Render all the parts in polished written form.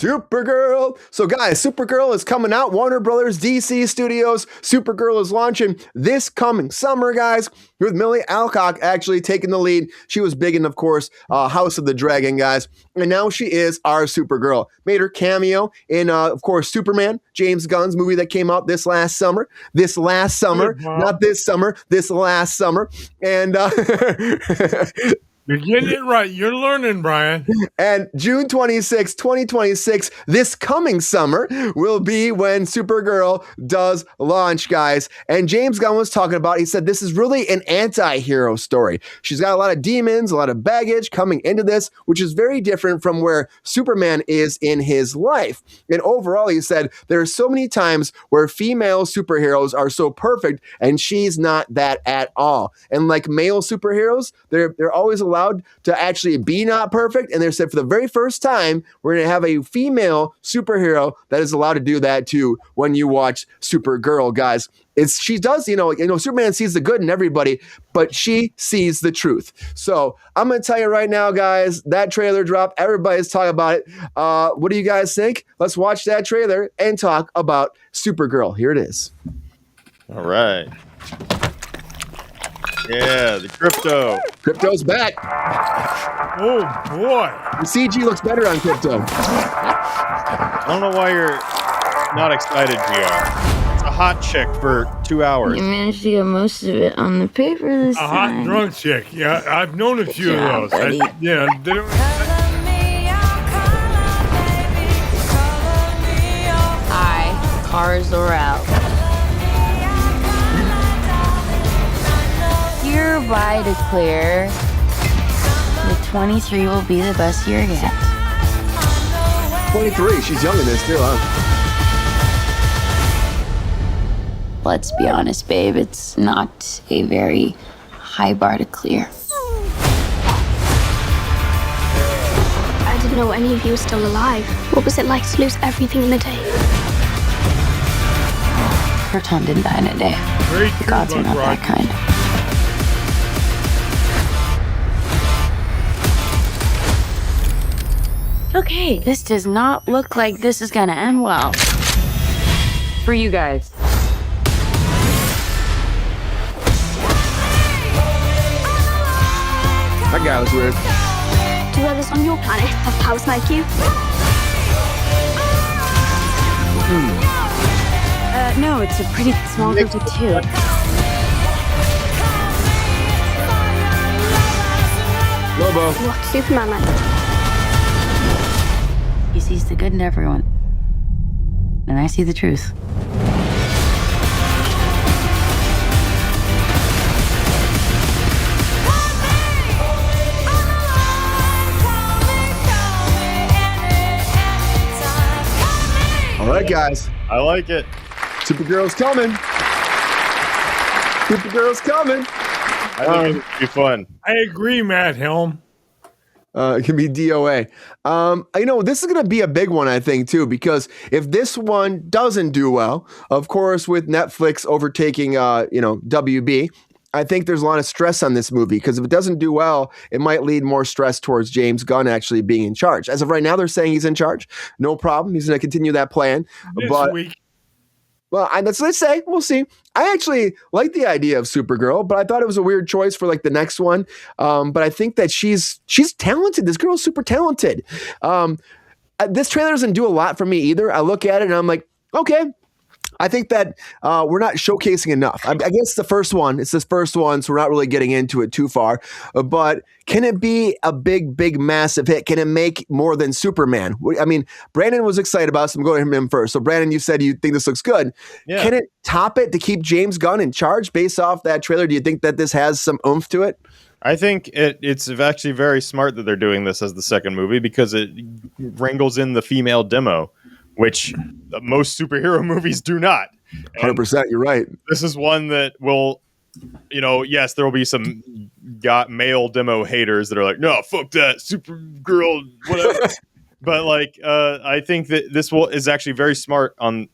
Supergirl. So guys, Supergirl is coming out. Warner Brothers, DC Studios. Supergirl is launching this coming summer, guys, with Millie Alcock actually taking the lead. She was big in, of course, House of the Dragon, guys. And now she is our Supergirl. Made her cameo in, of course, Superman, James Gunn's movie that came out this last summer. Not this summer, this last summer. And you're getting it right. You're learning, Brian. And June 26, 2026, this coming summer, will be when Supergirl does launch, guys. And James Gunn was talking about, he said, this is really an anti-hero story. She's got a lot of demons, a lot of baggage coming into this, which is very different from where Superman is in his life. And overall, he said, there are so many times where female superheroes are so perfect, and she's not that at all. And like male superheroes, they're always allowed to actually be not perfect, and they said for the very first time we're going to have a female superhero that is allowed to do that too when you watch Supergirl, guys. She does, Superman sees the good in everybody, but she sees the truth. So I'm going to tell you right now, guys, that trailer dropped. Everybody's talking about it. What do you guys think? Let's watch that trailer and talk about Supergirl. Here it is. All right. Yeah, the crypto. Crypto's back. Oh, boy. The CG looks better on Crypto. I don't know why you're not excited, GR. It's a hot chick for 2 hours. You managed to get most of it on the paper this time. A hot drunk chick. Yeah, I've known a few of those. Buddy. Hi, cars are out. Hereby declare that 23 will be the best year yet. 23, she's young in this too, huh? Let's be honest, babe, it's not a very high bar to clear. I didn't know any of you were still alive. What was it like to lose everything in a day? Proton didn't die in a day. Very The true, gods are not Buck that kind. Okay, this does not look like this is gonna end well. For you guys. That guy was weird. Do others on your planet have powers like you? No, it's a pretty small group of two. Lobo. What's Superman like? He sees the good in everyone. And I see the truth. All right, guys. I like it. Supergirl's coming. Supergirl's coming. I think it'll be fun. I agree, Matt Helm. It can be DOA. This is going to be a big one, I think, too, because if this one doesn't do well, of course, with Netflix overtaking, WB, I think there's a lot of stress on this movie because if it doesn't do well, it might lead more stress towards James Gunn actually being in charge. As of right now, they're saying he's in charge. No problem. He's going to continue that plan. This week. Well, that's what they say. We'll see. I actually like the idea of Supergirl, but I thought it was a weird choice for like the next one. But I think that she's talented. This girl's super talented. This trailer doesn't do a lot for me either. I look at it and I'm like, okay. I think that we're not showcasing enough. I guess it's the first one. It's this first one, so we're not really getting into it too far. But can it be a big, massive hit? Can it make more than Superman? I mean, Brandon was excited about it, so I'm going to him first. So, Brandon, you said you think this looks good. Yeah. Can it top it to keep James Gunn in charge based off that trailer? Do you think that this has some oomph to it? I think it's actually very smart that they're doing this as the second movie because it wrangles in the female demo, which most superhero movies do not. 100%, you're right. This is one that will, yes, there will be some male demo haters that are like, no, fuck that, Supergirl, whatever. But I think that this is actually very smart on,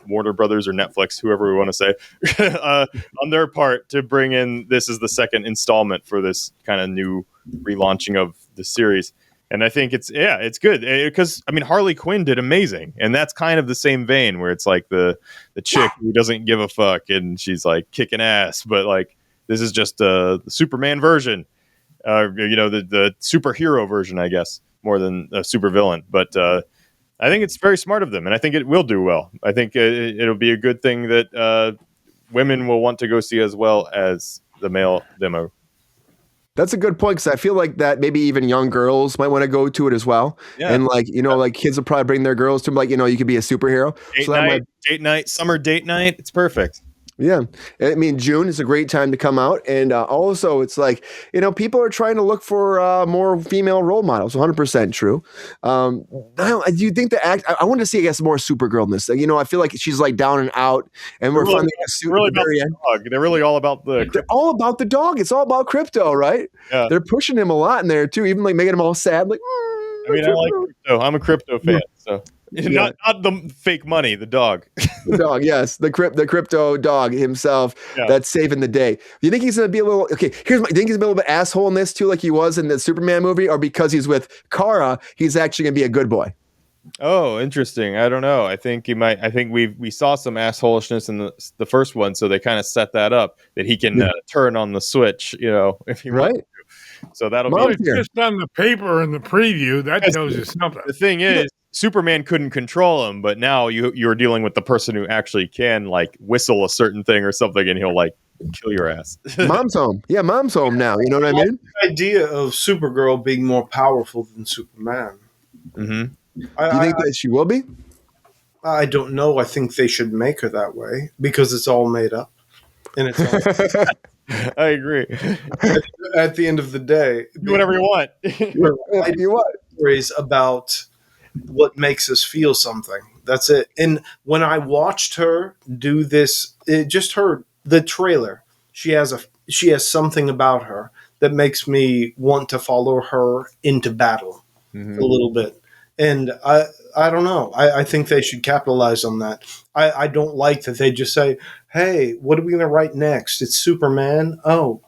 Warner Brothers or Netflix, whoever we want to say, on their part to bring in this as the second installment for this kind of new relaunching of the series. And I think it's good because I mean Harley Quinn did amazing, and that's kind of the same vein where it's like the chick who doesn't give a fuck and she's like kicking ass, but like this is just the Superman version, the superhero version, I guess, more than a supervillain. But I think it's very smart of them, and I think it will do well. I think it'll be a good thing that women will want to go see as well as the male demo. That's a good point because I feel like that maybe even young girls might want to go to it as well. Yeah. And like, like kids will probably bring their girls to them, like, you could be a superhero. Date night, summer date night. It's perfect. Yeah. I mean, June is a great time to come out. And also it's like, people are trying to look for more female role models. 100% true. Do you think I want to see, I guess, more Supergirl in this. I feel like she's like down and out and we're finding a suit really at the very end. Dog. They're really all about They're all about the dog. It's all about Crypto, right? Yeah. They're pushing him a lot in there too, even like making him all sad. Like, I mean, I like Crypto. I'm a Crypto fan. So not the fake money, the dog. The dog, yes, the Crypto dog himself. Yeah. That's saving the day. Do you think he's gonna be a little okay? Do you think he's gonna be a little bit asshole in this too, like he was in the Superman movie, or because he's with Kara, he's actually gonna be a good boy? Oh, interesting. I don't know. I think he might. I think we saw some assholishness in the first one, so they kind of set that up that he can turn on the switch, if he wants to. So that'll be just on the paper in the preview. That tells you something. The thing is, Superman couldn't control him, but now you're dealing with the person who actually can like whistle a certain thing or something, and he'll like kill your ass. Mom's home. Yeah, mom's home now. You know what I mean? The idea of Supergirl being more powerful than Superman. Mm-hmm. Do you think that she will be? I don't know. I think they should make her that way because it's all made up, and it's all. I agree. At the end of the day, do whatever you want. You want stories about what makes us feel something. That's it. And when I watched her do this, the trailer. She has something about her that makes me want to follow her into battle a little bit. And I don't know. I think they should capitalize on that. I don't like that they just say, hey, what are we going to write next? It's Superman. Oh,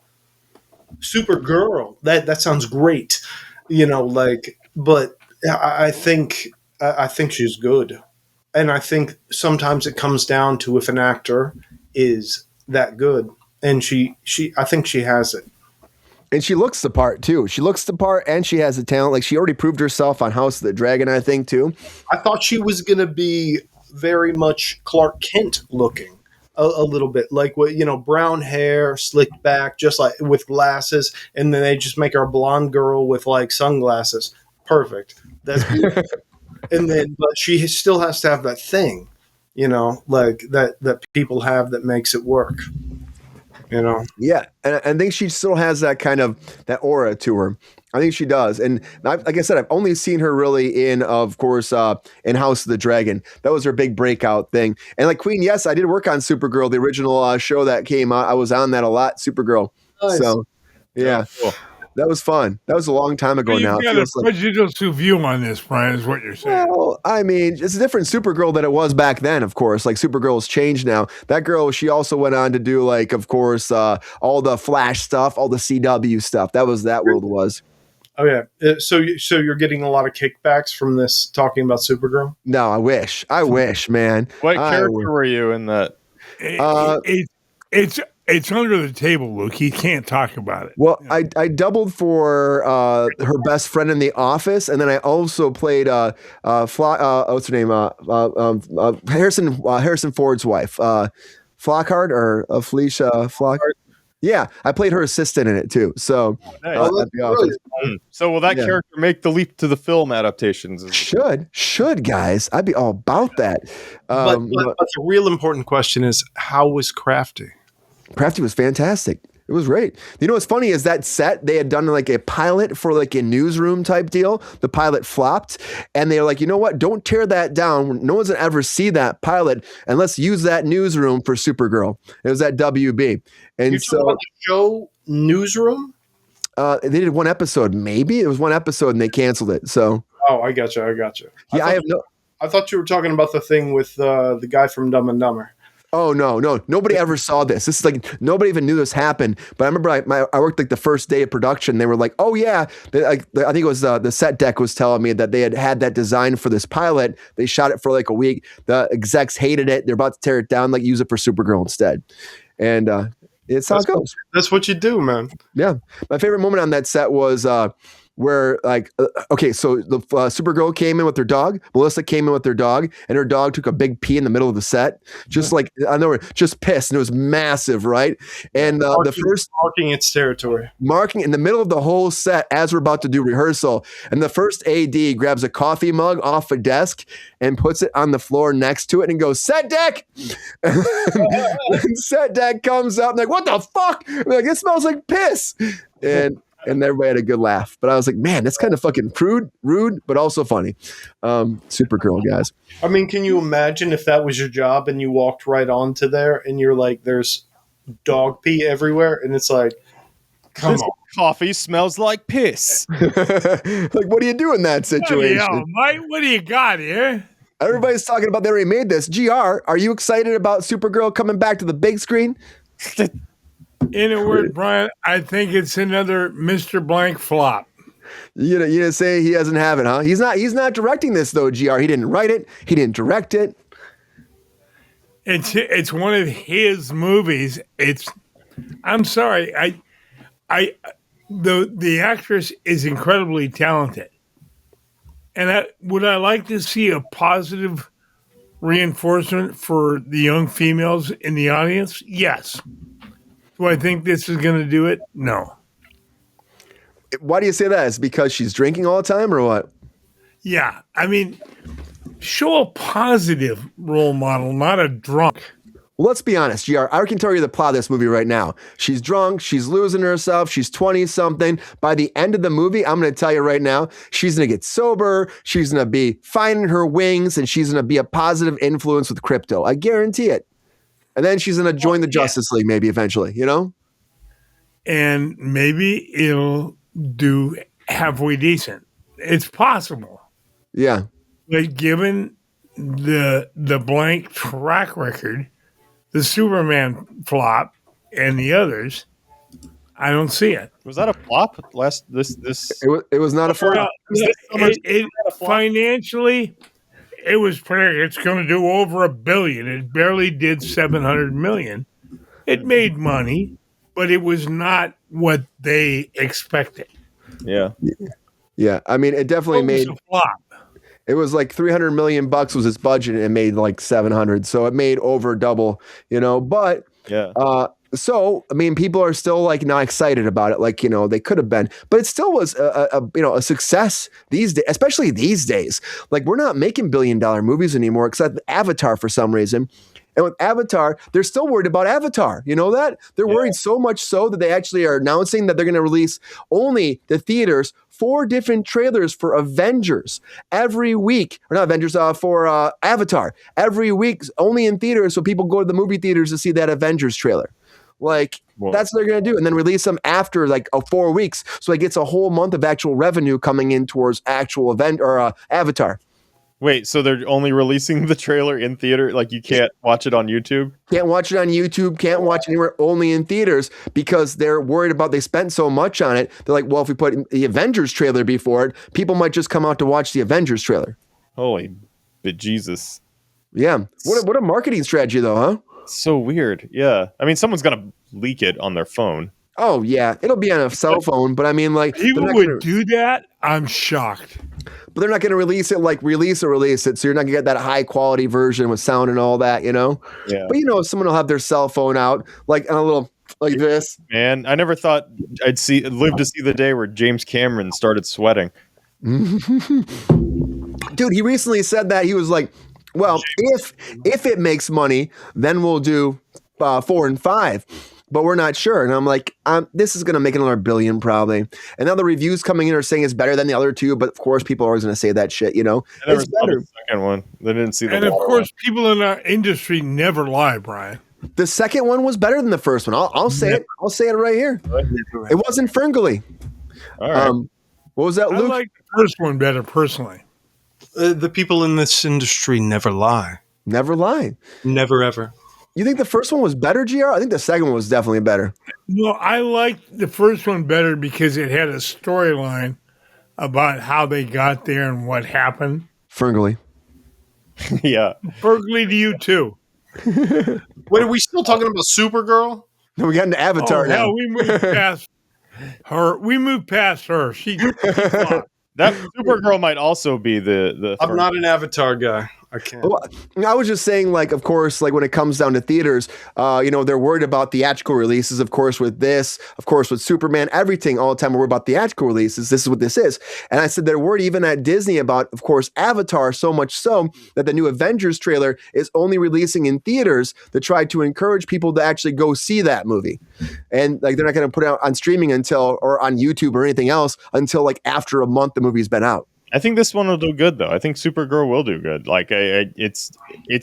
Supergirl. That sounds great. But I think she's good. And I think sometimes it comes down to if an actor is that good. And I think she has it. And she looks the part too. She looks the part, and she has the talent. Like she already proved herself on House of the Dragon, I think too. I thought she was going to be very much Clark Kent looking, a little bit like what brown hair, slicked back, just like with glasses, and then they just make her a blonde girl with like sunglasses. Perfect. That's beautiful. But she still has to have that thing, like that people have that makes it work. Yeah, and I think she still has that kind of that aura to her. I think she does, and like I said, I've only seen her really in, of course, in House of the Dragon. That was her big breakout thing. And like Queen, yes, I did work on Supergirl, the original show that came out. I was on that a lot, Supergirl. Nice. So, yeah. Cool. That was fun. That was a long time ago now. You got a prejudicial view on this, Brian, is what you're saying. Well, I mean, it's a different Supergirl than it was back then, of course. Like, Supergirl's changed now. That girl, she also went on to do, like, of course, all the Flash stuff, all the CW stuff. That world was. Oh, yeah. So you're getting a lot of kickbacks from this talking about Supergirl? No, I wish, man. What character were you in that? It's under the table, Luke. He can't talk about it. Well, I doubled for her best friend in The Office, and then I also played what's her name? Harrison Ford's wife, Flockhart or Felicia Flockhart. Yeah, I played her assistant in it too. So, so will that character make the leap to the film adaptations? Should guys? I'd be all about that. But the real important question is, how was Crafty? Crafty was fantastic. It was great. You know what's funny is that set, they had done like a pilot for like a newsroom type deal. The pilot flopped, and they were like, you know what? Don't tear that down. No one's gonna ever see that pilot, and let's use that newsroom for Supergirl. It was at WB. And you talking about the show Newsroom? They did one episode, maybe. It was one episode, and they canceled it. So. Oh, I got you. Yeah, I thought you were talking about the thing with the guy from Dumb and Dumber. Oh no, nobody ever saw this. This is like nobody even knew this happened. But I remember I worked like the first day of production. They were like, "Oh yeah," I think it was the set deck was telling me that they had that design for this pilot. They shot it for like a week. The execs hated it. They're about to tear it down, like use it for Supergirl instead. And it's how it goes. That's what you do, man. Yeah, my favorite moment on that set was where like okay, so the Supergirl came in with her dog, Melissa came in with her dog, and her dog took a big pee in the middle of the set, just like I know, just pissed, and it was massive, right? And the first marking its territory, marking in the middle of the whole set as we're about to do rehearsal, and the first AD grabs a coffee mug off a desk and puts it on the floor next to it and goes, "Set deck!" And set deck comes up and like, "What the fuck?" And like, "It smells like piss." And everybody had a good laugh. But I was like, man, that's kind of fucking rude, but also funny. Supergirl, guys. I mean, can you imagine if that was your job and you walked right onto there and you're like, there's dog pee everywhere, and it's like, come on. Coffee smells like piss. Like, what do you do in that situation? Yo, Mike, what do you got here? Everybody's talking about they already made this. GR, are you excited about Supergirl coming back to the big screen? In a word, Brian, I think it's another Mr. Blank flop. You didn't say he doesn't have it, huh? He's not directing this though, GR. He didn't write it. He didn't direct it. It's one of his movies. I'm sorry. The actress is incredibly talented. And would I like to see a positive reinforcement for the young females in the audience? Yes. Do I think this is going to do it? No. Why do you say that? Is it because she's drinking all the time or what? Yeah. I mean, show a positive role model, not a drunk. Well, let's be honest, GR. I can tell you the plot of this movie right now. She's drunk. She's losing herself. She's 20-something. By the end of the movie, I'm going to tell you right now, she's going to get sober. She's going to be finding her wings, and she's going to be a positive influence with crypto. I guarantee it. And then she's going to join the Justice League maybe eventually, you know? And maybe it'll do halfway decent. It's possible. Yeah. But given the blank track record, the Superman flop, and the others, I don't see it. Was that a flop? It was not a flop. Financially, it was predicted it's going to do over $1 billion. It barely did $700 million. It made money, but it was not what they expected. Yeah. Yeah. I mean, it definitely made a flop. It was like $300 million was its budget, and it made like 700. So it made over double, you know. But yeah. So I mean, people are still like not excited about it, like, you know, they could have been, but it still was a success these days, especially these days. Like, we're not making $1 billion movies anymore, except Avatar for some reason. And with Avatar, they're still worried about Avatar. You know that? They're worried so much so that they actually are announcing that they're going to release only the theaters 4 different trailers for Avengers every week. Or not Avengers, for Avatar. Every week, only in theaters, so people go to the movie theaters to see that Avengers trailer. Like, that's what they're going to do. And then release them after like 4 weeks. So it gets a whole month of actual revenue coming in towards actual event or Avatar. Wait, so they're only releasing the trailer in theater? Like, you can't watch it on YouTube? Can't watch it on YouTube, can't watch it anywhere, only in theaters, because they're worried about they spent so much on it. They're like, well, if we put the Avengers trailer before it, people might just come out to watch the Avengers trailer. Holy bejesus. Yeah. What a marketing strategy, though, huh? So weird. Yeah. I mean, someone's going to leak it on their phone. Oh, yeah. It'll be on a cell phone, but I mean, like... People would do that? I'm shocked. But they're not going to release it like release it, so you're not going to get that high-quality version with sound and all that, you know? Yeah. But, you know, someone will have their cell phone out, like on a little... like this. Man, I never thought I'd live to see the day where James Cameron started sweating. Dude, he recently said that. He was like, well, if it makes money, then we'll do 4 and 5. But we're not sure. And I'm like, this is going to make another $1 billion probably. And now the reviews coming in are saying it's better than the other 2. But of course, people are always going to say that shit, you know? It's better. The second one. They didn't see the And of course, people in our industry never lie, Brian. The second one was better than the first one. I'll say it. I'll say it right here. It wasn't Ferngully. All right. What was that, Luke? I like the first one better, personally. The people in this industry never lie. Never lie. Never, ever. You think the first one was better, GR? I think the second one was definitely better. No, I liked the first one better because it had a storyline about how they got there and what happened. Ferngully. Yeah. Berkeley to you too. Wait, are we still talking about Supergirl? No, we got into Avatar Oh, now. hell, we moved past her. We moved past her. She flopped. That Supergirl might also be the I'm not an Avatar guy. I can't. Well, I was just saying, like, of course, like when it comes down to theaters, they're worried about theatrical releases, of course, with this, of course, with Superman, everything all the time. We're worried about theatrical releases. This is what this is. And I said they're worried even at Disney about, of course, Avatar, so much so that the new Avengers trailer is only releasing in theaters to try to encourage people to actually go see that movie. And like they're not going to put it out on streaming or on YouTube or anything else until like after a month the movie's been out. I think this one will do good though. I think Supergirl will do good. Like it's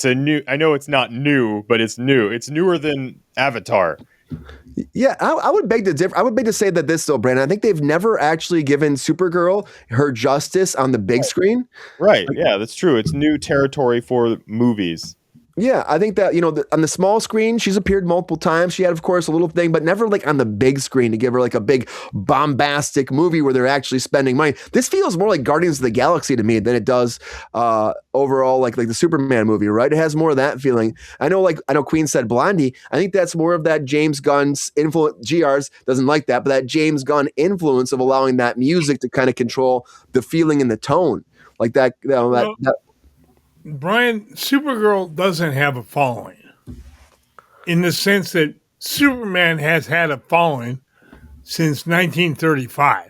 a new. I know it's not new, but it's new. It's newer than Avatar. Yeah, I would beg to differ. I would beg to say that this though, Brandon. I think they've never actually given Supergirl her justice on the big screen. Right. Yeah, that's true. It's new territory for movies. Yeah, I think that, on the small screen, she's appeared multiple times. She had, of course, a little thing, but never like on the big screen to give her like a big bombastic movie where they're actually spending money. This feels more like Guardians of the Galaxy to me than it does overall like the Superman movie, right? It has more of that feeling. I know Queen said Blondie. I think that's more of that James Gunn's influence. GR's doesn't like that, but that James Gunn influence of allowing that music to kind of control the feeling and the tone. Like that, Brian, Supergirl doesn't have a following in the sense that Superman has had a following since 1935.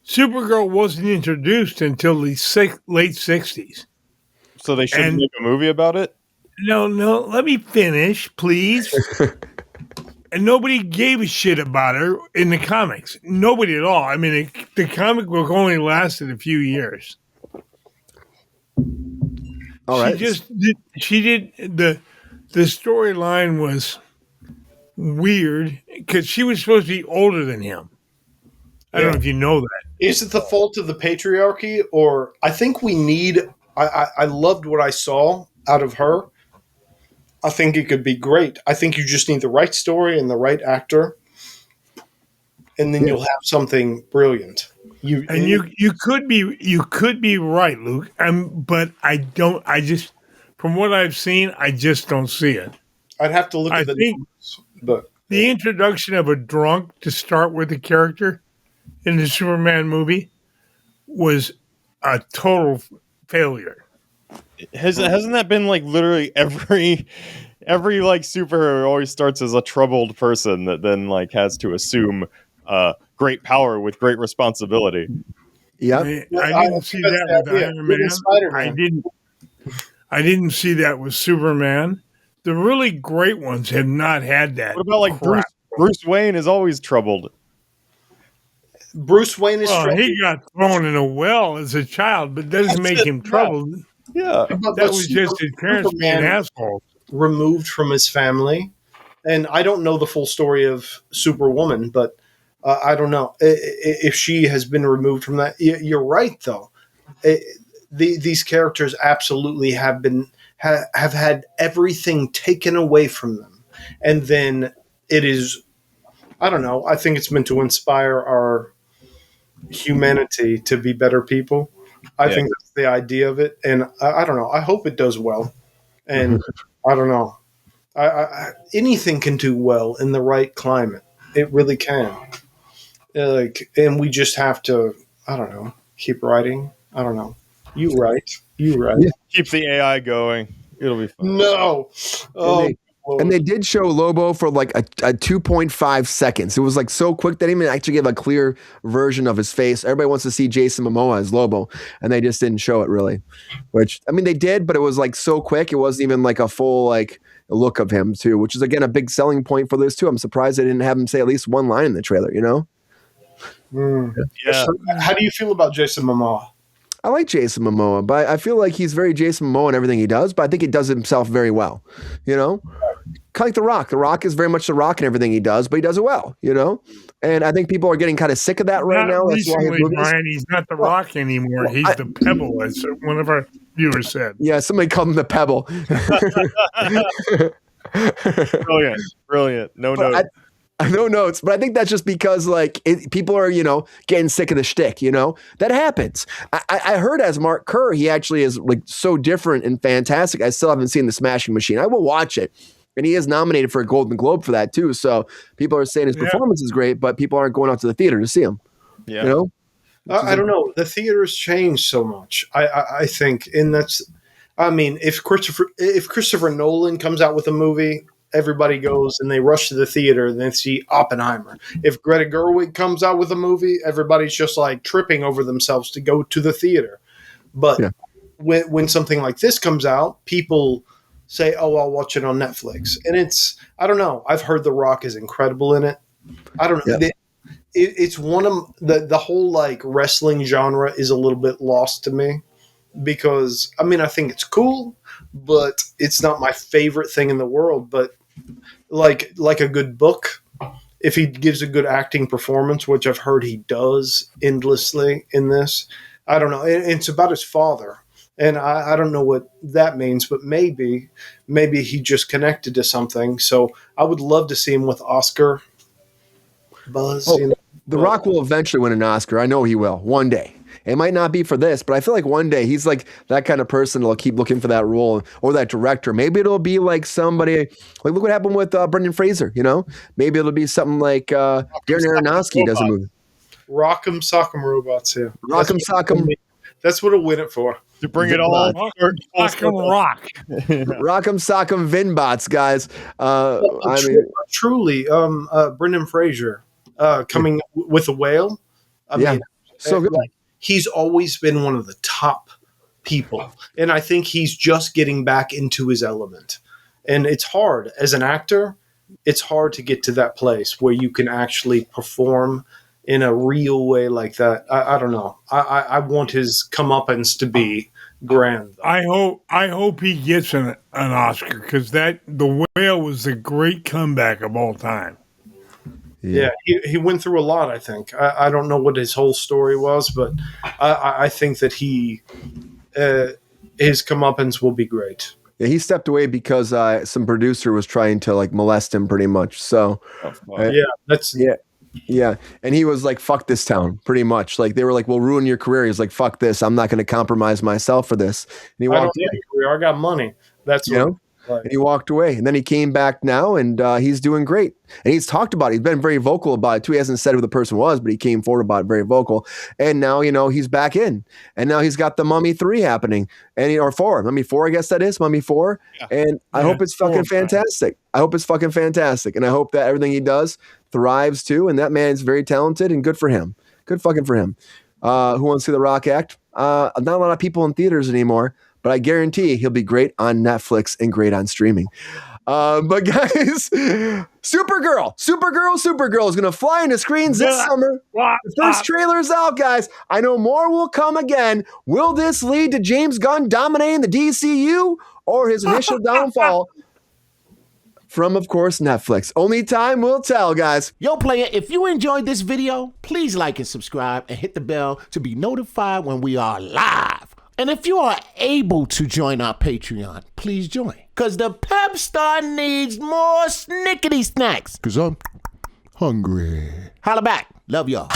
Supergirl wasn't introduced until the late 60s. So they should make a movie about it? No, let me finish, please. And nobody gave a shit about her in the comics. Nobody at all. I mean, the comic book only lasted a few years. all right. She did the storyline was weird because she was supposed to be older than him. I don't know if you know that. Is it the fault of the patriarchy, or I think we need? I loved what I saw out of her. I think it could be great. I think you just need the right story and the right actor, and then you'll have something brilliant. You could be right, Luke. But I don't. I just from what I've seen, I just don't see it. I'd have to look at the numbers, but the introduction of a drunk to start with the character in the Superman movie was a total failure. Hasn't that been like literally every like superhero always starts as a troubled person that then like has to assume great power with great responsibility? Yeah, I didn't see that with Iron Man. I didn't see that with Superman. The really great ones have not had that. What about like crap. Bruce Wayne is always troubled. Bruce Wayne is. He got thrown in a well as a child, but doesn't make him troubled. Yeah, that was just his parents being assholes. Removed from his family, and I don't know the full story of Superwoman, but I don't know if she has been removed from that. You're right, though. These characters absolutely have had everything taken away from them, and then it is. I don't know. I think it's meant to inspire our humanity to be better people. I think that's the idea of it, and I don't know. I hope it does well, and I don't know. Anything can do well in the right climate. It really can. And we just have to. I don't know. Keep writing. I don't know. You write. Yeah. Keep the AI going. It'll be fun. No. And they did show Lobo for like a 2.5 seconds. It was like so quick that even actually gave a clear version of his face. Everybody wants to see Jason Momoa as Lobo, and they just didn't show it really. Which, I mean, they did, but it was like so quick. It wasn't even like a full like look of him too, which is again a big selling point for this too. I'm surprised they didn't have him say at least one line in the trailer, you know? Yeah. How do you feel about Jason Momoa? I like Jason Momoa, but I feel like he's very Jason Momoa in everything he does, but I think he does himself very well, you know? kind of like The Rock. The Rock is very much The Rock in everything he does, but he does it well, you know? And I think people are getting kind of sick of that right now. Not That's why his recently, movies- Brian. He's not The Rock anymore. He's the Pebble, as one of our viewers said. Yeah, somebody called him the Pebble. Brilliant. No notes. No notes, but I think that's just because like people are, you know, getting sick of the shtick, you know, that happens. I heard as Mark Kerr, he actually is like so different and fantastic. I still haven't seen The Smashing Machine. I will watch it. And he is nominated for a Golden Globe for that too. So people are saying his performance is great, but people aren't going out to the theater to see him. Yeah. You know? I don't know. The theater's changed so much. I think, and that's, I mean, if Christopher Nolan comes out with a movie, everybody goes and they rush to the theater and they see Oppenheimer. If Greta Gerwig comes out with a movie, everybody's just like tripping over themselves to go to the theater. But when something like this comes out, people say, "Oh, I'll watch it on Netflix." And it's, I don't know. I've heard The Rock is incredible in it. I don't know. Yeah. It's one of the whole like wrestling genre is a little bit lost to me because I mean I think it's cool, but it's not my favorite thing in the world. But like a good book, if he gives a good acting performance, which I've heard he does endlessly in this, I don't know. It's about his father, and I don't know what that means, but maybe he just connected to something. So I would love to see him with Oscar buzz. Oh, you know? The Rock will eventually win an Oscar. I know he will one day. It might not be for this, but I feel like one day he's like that kind of person that'll keep looking for that role or that director. Maybe it'll be like somebody like look what happened with Brendan Fraser. You know, maybe it'll be something like Darren Aronofsky does a movie. Rock'em Sock'em Robots here. Rock'em Sock'em. That's what I'll win it for. To bring it all Rock. Rock'em Sock'em Vinbots, guys. I mean, Truly, Brendan Fraser coming with a whale. I mean, so good. Like, he's always been one of the top people, and I think he's just getting back into his element. And it's hard as an actor. It's hard to get to that place where you can actually perform in a real way like that. I don't know. I want his comeuppance to be grand. I hope he gets an Oscar because The Whale was a great comeback of all time. Yeah, he went through a lot, I think. I don't know what his whole story was, but I think that his comeuppance will be great. Yeah, he stepped away because some producer was trying to like molest him pretty much. So yeah. And he was like, fuck this town, pretty much. Like they were like, we'll ruin your career. He's like, fuck this. I'm not going to compromise myself for this. And he walked away. I got money. That's you know. And he walked away, and then he came back now, and he's doing great. And he's talked about it. He's been very vocal about it too. He hasn't said who the person was, but he came forward about it, very vocal. And now, you know, he's back in, and now he's got the Mummy 3 happening, and or 4, Mummy 4, I guess that is Mummy 4. Yeah. And I hope it's fucking fantastic. I hope it's fucking fantastic, and I hope that everything he does thrives too. And that man's very talented, and good for him. Good fucking for him. Who wants to see The Rock act? Not a lot of people in theaters anymore. But I guarantee he'll be great on Netflix and great on streaming. But guys, Supergirl is going to fly into screens this summer. The first trailer is out, guys. I know more will come again. Will this lead to James Gunn dominating the DCU or his initial downfall from, of course, Netflix? Only time will tell, guys. Yo, player, if you enjoyed this video, please like and subscribe and hit the bell to be notified when we are live. And if you are able to join our Patreon, please join. Because the Pep Star needs more snickety snacks. Because I'm hungry. Holla back. Love y'all.